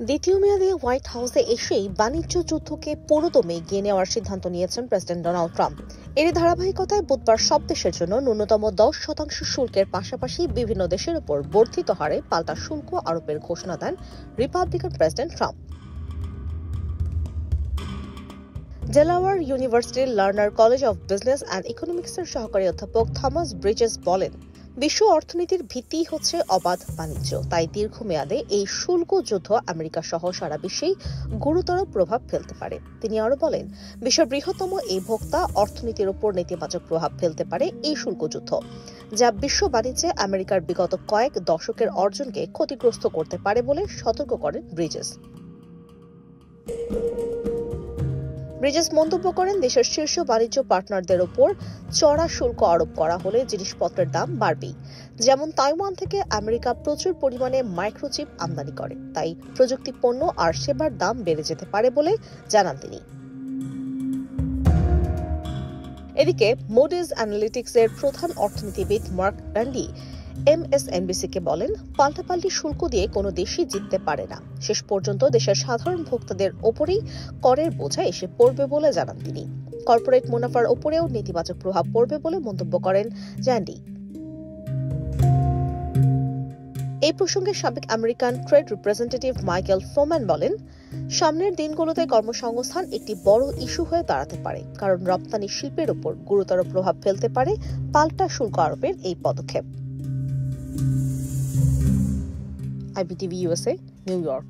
দ্বিতীয় মেয়াদে হোয়াইট হাউসে এসেই বাণিজ্য যুদ্ধকে পুরোদমে এগিয়ে নেওয়ার সিদ্ধান্ত নিয়েছেন প্রেসিডেন্ট ডোনাল্ড ট্রাম্প। এর ধারাবাহিকতায় বুধবার সব দেশের জন্য ন্যূনতম 10% শুল্কের পাশাপাশি বিভিন্ন দেশের উপর বর্ধিত হারে পাল্টা শুল্ক আরোপের ঘোষণা দেন রিপাবলিকান প্রেসিডেন্ট ট্রাম্প। ডেলাওয়্যার ইউনিভার্সিটির Lerner college of business and ইকোনমিক্সের সহকারী অধ্যাপক থমাস ব্রিজেস বলেন, বিশ্ব অর্থনীতির ভিত্তি হচ্ছে অবাধ বাণিজ্য। তাই দীর্ঘমেয়াদে এই শুল্ক যুদ্ধ আমেরিকা সহ সারা বিশ্বেই গুরুতর প্রভাব ফেলতে পারে। তিনি আরো বলেন, বিশ্বের বৃহত্তম এই ভোক্তা অর্থনীতির উপর নেতিবাচক প্রভাব ফেলতে পারে এই শুল্ক যুদ্ধ, যা বিশ্ব বাণিজ্যে আমেরিকার বিগত কয়েক দশকের অর্জনকে ক্ষতিগ্রস্ত করতে পারে বলে সতর্ক করেন ব্রিজেস। ব্রিজেস মন্তব্য করেন, দেশের শীর্ষ বাণিজ্য পার্টনারদের ওপর চড়া শুল্ক আরোপ করা হলে জিনিসপত্রের দাম বাড়বেই। যেমন তাইওয়ান থেকে আমেরিকা প্রচুর পরিমাণে মাইক্রোচিপ আমদানি করে, তাই প্রযুক্তি পণ্য আর সেবার দাম বেড়ে যেতে পারে বলে জানান তিনি। এদিকে মুডিজ অ্যানালিটিক্সের প্রধান অর্থনীতিবিদ মার্ক র্যান্ডি এমএসএনবিসিকে বলেন, পাল্টাপাল্টি শুল্ক দিয়ে কোনো দেশই জিততে পারে না। শেষ পর্যন্ত দেশের সাধারণ ভোক্তাদের ওপরেই করের বোঝা এসে পড়বে বলে জানান তিনি। কর্পোরেট মুনাফার ওপরেও নেতিবাচক প্রভাব পড়বে বলে মন্তব্য করেন র্যান্ডি। এই প্রসঙ্গে সাবেক আমেরিকান ট্রেড রিপ্রেজেন্টেটিভ মাইকেল ফোম্যান বলেন, সামনের দিনগুলোতে কর্মসংস্থান একটি বড় ইস্যু হয়ে দাঁড়াতে পারে, কারণ রপ্তানি শিল্পের উপর গুরুতর প্রভাব ফেলতে পারে পাল্টা শুল্ক আরোপের এই পদক্ষেপ। IBTV USA, New York.